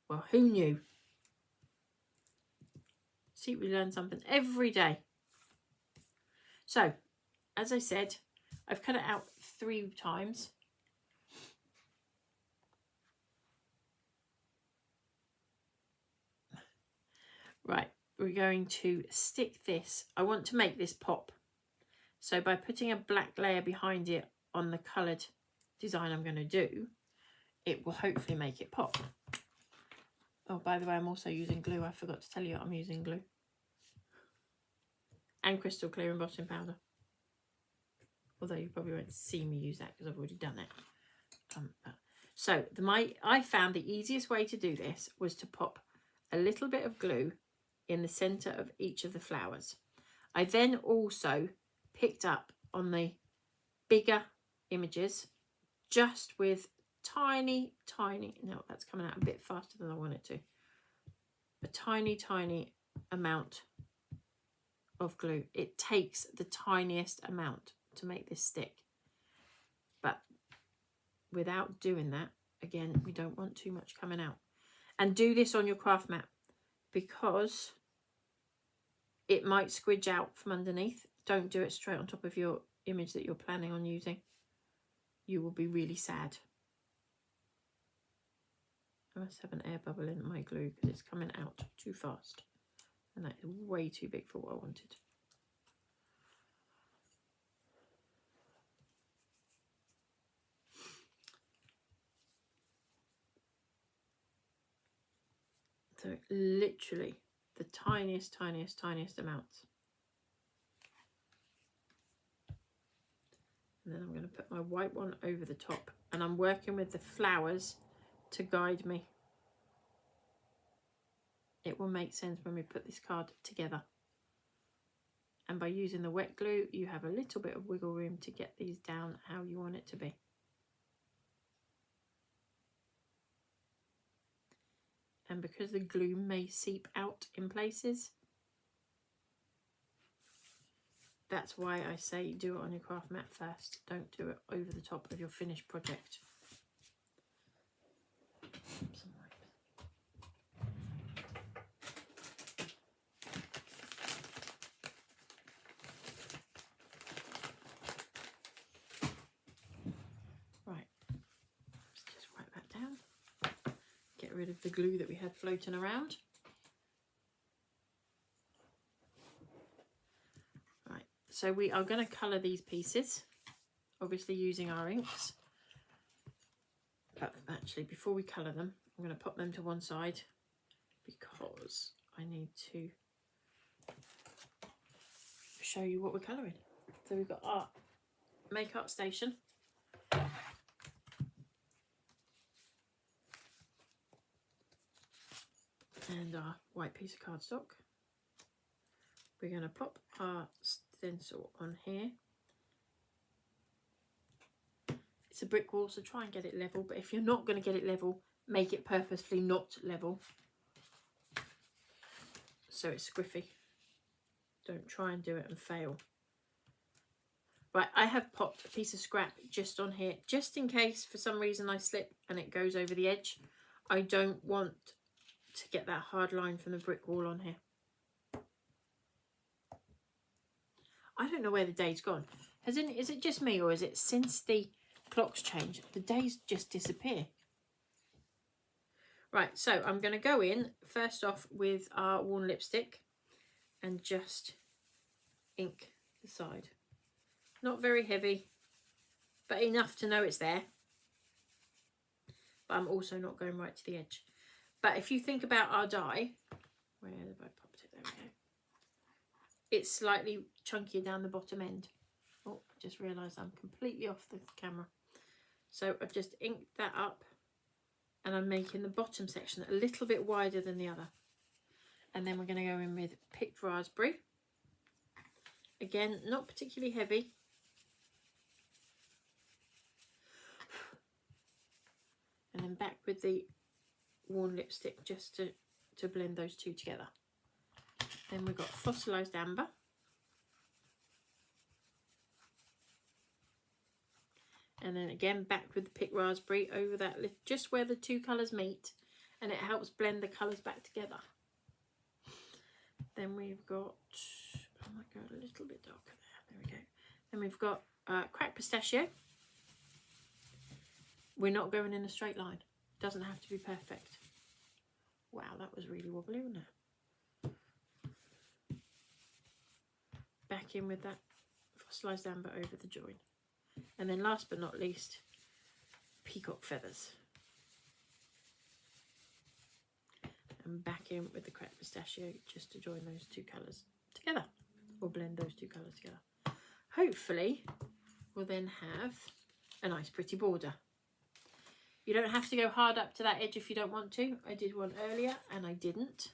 Well, who knew? See, we learn something every day. So, as I said, I've cut it out 3 times. Right, we're going to stick this. I want to make this pop. So by putting a black layer behind it on the coloured design I'm going to do, it will hopefully make it pop. Oh, by the way, I'm also using glue. I forgot to tell you I'm using glue. And crystal clear embossing powder. Although you probably won't see me use that because I've already done it. So I found the easiest way to do this was to pop a little bit of glue in the centre of each of the flowers. I then also picked up on the bigger images just with tiny, no, that's coming out a bit faster than I want it to. A tiny amount of glue. It takes the tiniest amount to make this stick. But without doing that, again, we don't want too much coming out. And do this on your craft mat because it might squidge out from underneath. Don't do it straight on top of your image that you're planning on using. You will be really sad. I must have an air bubble in my glue because it's coming out too fast. And that is way too big for what I wanted. So literally the tiniest amounts. And then I'm going to put my white one over the top. And I'm working with the flowers to guide me. It will make sense when we put this card together. And by using the wet glue, you have a little bit of wiggle room to get these down how you want it to be. And because the glue may seep out in places, that's why I say do it on your craft mat first. Don't do it over the top of your finished project. Right, let's just wipe that down. Get rid of the glue that we had floating around. Right, so we are going to colour these pieces, obviously using our inks. But actually, before we colour them, I'm going to pop them to one side because I need to show you what we're colouring. So we've got our make art station. And our white piece of cardstock. We're going to pop our stencil on here. It's a brick wall, so try and get it level, but if you're not going to get it level, make it purposefully not level so it's squiffy. Don't try and do it and fail. Right, I have popped a piece of scrap just on here, just in case for some reason I slip and it goes over the edge. I don't want to get that hard line from the brick wall on here. I don't know where the day's gone. Is it just me, or is it since the clocks changed, the days just disappear? Right, so I'm going to go in first off with our worn lipstick and just ink the side. Not very heavy, but enough to know it's there. But I'm also not going right to the edge. But if you think about our die, where have I popped it? There we go. It's slightly chunkier down the bottom end. Oh, I just realised I'm completely off the camera. So I've just inked that up and I'm making the bottom section a little bit wider than the other. And then we're going to go in with picked raspberry. Again, not particularly heavy. And then back with the worn lipstick just to blend those two together. Then we've got Fossilized Amber. And then again back with the picked raspberry over that, just where the two colours meet, and it helps blend the colours back together. Then we've got, oh my god, a little bit darker there, we go. Then we've got cracked pistachio. We're not going in a straight line, doesn't have to be perfect. Wow, that was really wobbly, wasn't it? Back in with that Fossilized Amber over the join. And then last but not least, peacock feathers. And back in with the cracked pistachio just to join those two colours together, or blend those two colours together. Hopefully we'll then have a nice pretty border. You don't have to go hard up to that edge if you don't want to. I did one earlier and I didn't.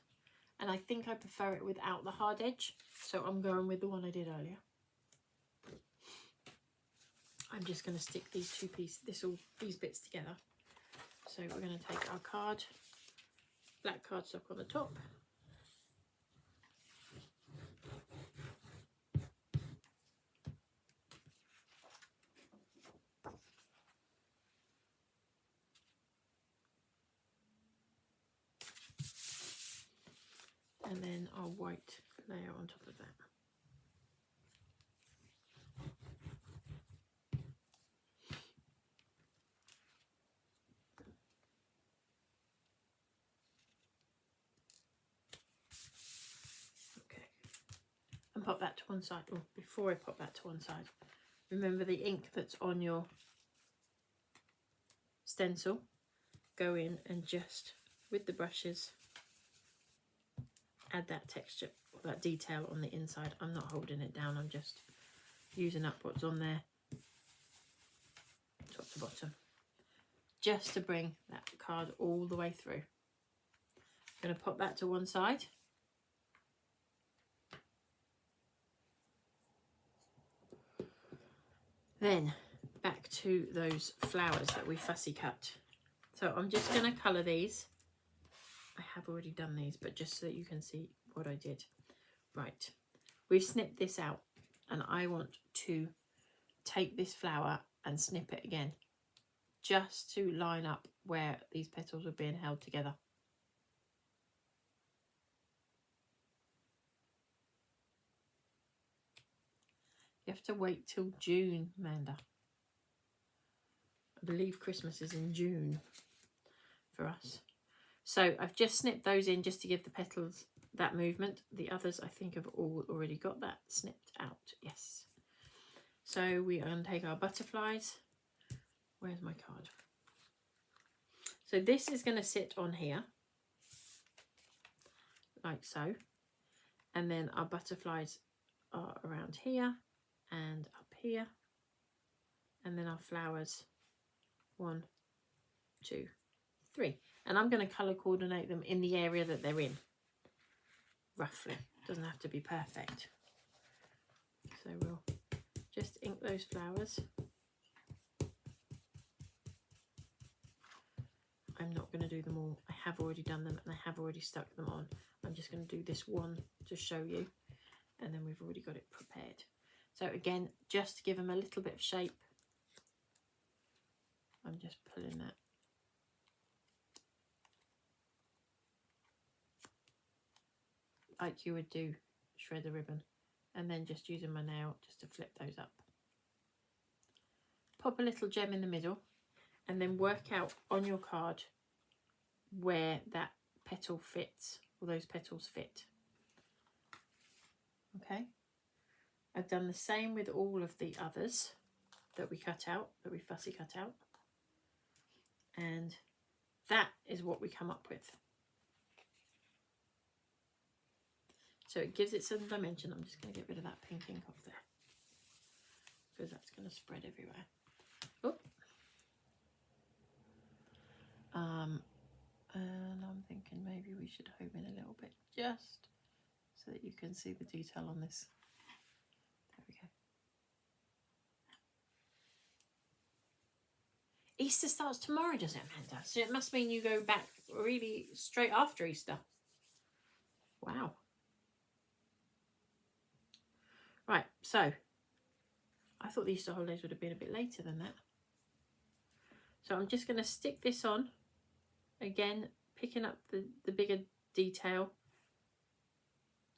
And I think I prefer it without the hard edge. So I'm going with the one I did earlier. I'm just going to stick these two pieces, these bits together. So we're going to take our card, black cardstock on the top. And then our white layer on top of that. Okay. And pop that to one side. Oh, before I pop that to one side, remember the ink that's on your stencil. Go in and just, with the brushes, add that texture, or that detail on the inside. I'm not holding it down, I'm just using up what's on there, top to bottom, just to bring that card all the way through. I'm going to pop that to one side. Then back to those flowers that we fussy cut. So I'm just going to colour these. I have already done these, but just so that you can see what I did. Right, we've snipped this out and I want to take this flower and snip it again, just to line up where these petals are being held together. You have to wait till June, Amanda. I believe Christmas is in June for us. So I've just snipped those in just to give the petals that movement. The others I think have all already got that snipped out. Yes. So we are going to take our butterflies. Where's my card? So this is going to sit on here, like so. And then our butterflies are around here and up here. And then our flowers, 1, 2, 3. And I'm going to colour coordinate them in the area that they're in, roughly. Doesn't have to be perfect. So we'll just ink those flowers. I'm not going to do them all. I have already done them and I have already stuck them on. I'm just going to do this one to show you, and then we've already got it prepared. So again, just to give them a little bit of shape, I'm just pulling that like you would do shred the ribbon, and then just using my nail just to flip those up. Pop a little gem in the middle and then work out on your card where that petal fits, or those petals fit. Okay, I've done the same with all of the others that we cut out, that we fussy cut out, and that is what we come up with. So it gives it some dimension. I'm just going to get rid of that pink ink off there, because that's going to spread everywhere. Oh. And I'm thinking maybe we should home in a little bit, just so that you can see the detail on this. There we go. Easter starts tomorrow, does it, Amanda? So it must mean you go back really straight after Easter. Wow. Right, so I thought the Easter holidays would have been a bit later than that. So I'm just going to stick this on, again, picking up the bigger detail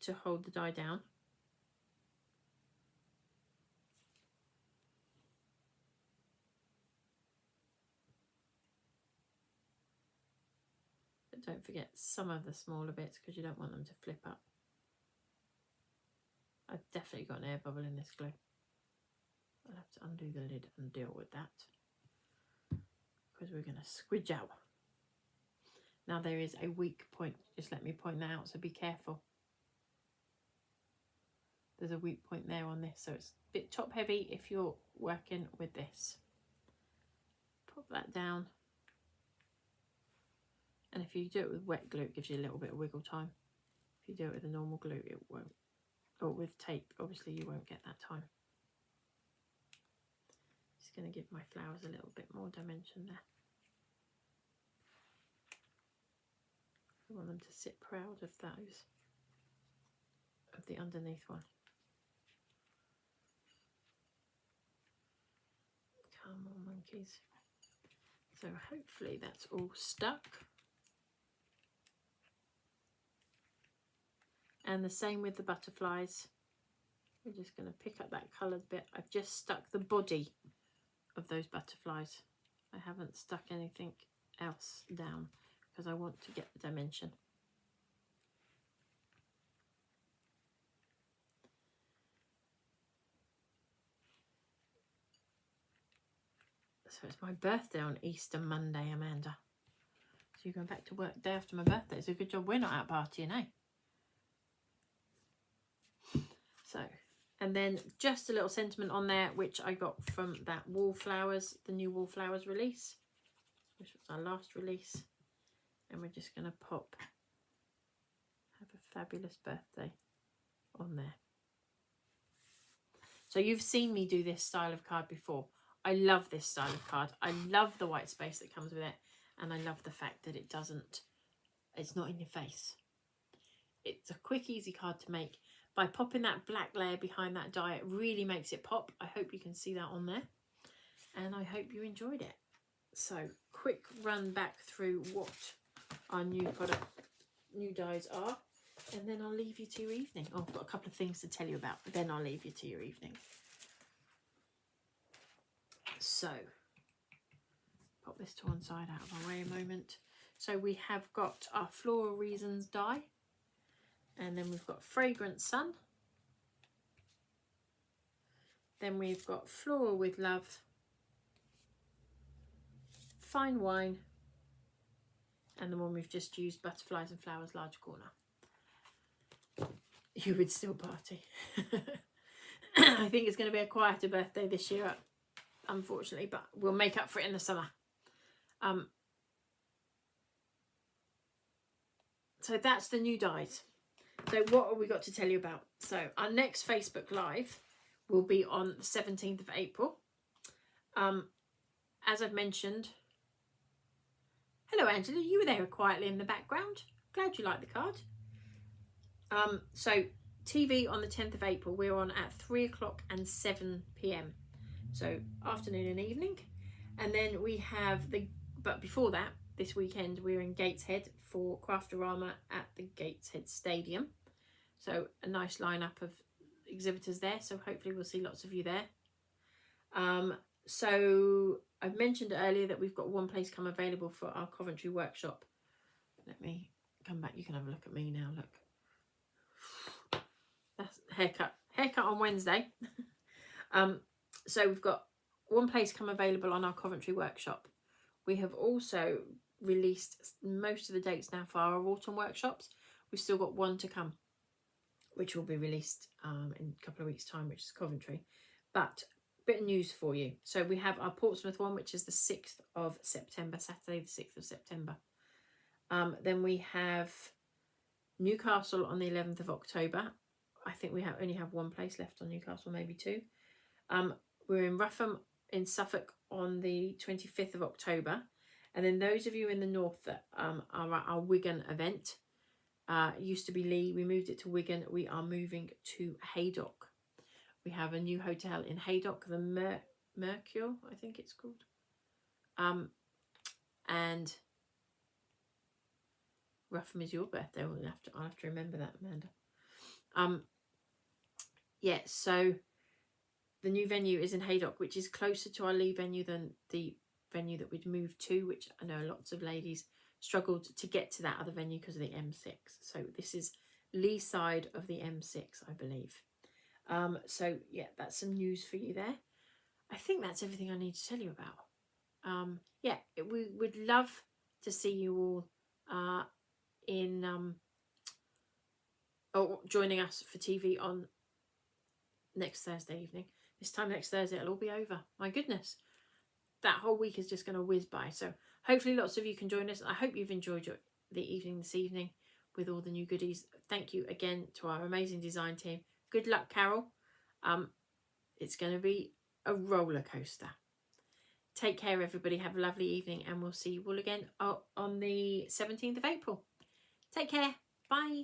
to hold the die down. But don't forget some of the smaller bits, because you don't want them to flip up. I've definitely got an air bubble in this glue. I'll have to undo the lid and deal with that, because we're going to squidge out. Now there is a weak point, just let me point that out, so be careful. There's a weak point there on this, so it's a bit top heavy if you're working with this. Pop that down. And if you do it with wet glue, it gives you a little bit of wiggle time. If you do it with a normal glue, it won't. Or with tape, obviously you won't get that time. Just going to give my flowers a little bit more dimension there. I want them to sit proud of those, of the underneath one. Come on, monkeys. So hopefully that's all stuck. And the same with the butterflies. We're just going to pick up that coloured bit. I've just stuck the body of those butterflies. I haven't stuck anything else down, because I want to get the dimension. So it's my birthday on Easter Monday, Amanda. So you're going back to work day after my birthday. It's a good job we're not out partying, eh? So, and then just a little sentiment on there, which I got from that Wallflowers, the new Wallflowers release, which was our last release. And we're just going to pop "Have a fabulous birthday" on there. So you've seen me do this style of card before. I love this style of card. I love the white space that comes with it. And I love the fact that it's not in your face. It's a quick, easy card to make. By popping that black layer behind that die, it really makes it pop. I hope you can see that on there. And I hope you enjoyed it. So, quick run back through what our new dies are. And then I'll leave you to your evening. Oh, I've got a couple of things to tell you about, but then I'll leave you to your evening. So, pop this to one side out of my way a moment. So we have got our Floral Reasons die. And then we've got Fragrant Sun. Then we've got Floral with Love, Fine Wine, and the one we've just used, Butterflies and Flowers, Large Corner. You would still party. I think it's going to be a quieter birthday this year, unfortunately, but we'll make up for it in the summer. So that's the new dies. So what have we got to tell you about? So our next Facebook Live will be on the 17th of April. As I've mentioned, hello Angela, you were there quietly in the background. Glad you like the card. So TV on the 10th of April, we're on at 3 o'clock and 7 p.m. So afternoon and evening. And then we have but before that, this weekend, we're in Gateshead for Craftorama at the Gateshead Stadium. So a nice lineup of exhibitors there. So hopefully we'll see lots of you there. So I've mentioned earlier that we've got one place come available for our Coventry workshop let me come back. You can have a look at me now. Look, that's haircut on Wednesday. So we've got one place come available on our Coventry workshop. We have also released most of the dates now for our autumn workshops. We've still got one to come, which will be released in a couple of weeks' time, which is Coventry. But a bit of news for you. So we have our Portsmouth one, which is the 6th of September, Saturday the 6th of September. Then we have Newcastle on the 11th of October. I think we only have one place left on Newcastle, maybe two. We're in Ruffham in Suffolk on the 25th of October. And then those of you in the north that are at our Wigan event, it used to be Lee, we moved it to Wigan. We are moving to Haydock. We have a new hotel in Haydock, the Mercure, I think it's called. And Ruffham is your birthday. I'll have to remember that, Amanda. Yeah, so the new venue is in Haydock, which is closer to our Lee venue than the venue that we'd moved to, which I know lots of ladies struggled to get to that other venue because of the M6. So this is Lee side of the M6, I believe. So yeah, that's some news for you there. I think that's everything I need to tell you about. Yeah, we would love to see you all joining us for TV on next Thursday evening. This time next Thursday it'll all be over. My goodness, that whole week is just going to whiz by. So hopefully lots of you can join us. I hope you've enjoyed the evening this evening with all the new goodies. Thank you again to our amazing design team. Good luck, Carol. It's going to be a roller coaster. Take care, everybody. Have a lovely evening, and we'll see you all again on the 17th of April. Take care. Bye.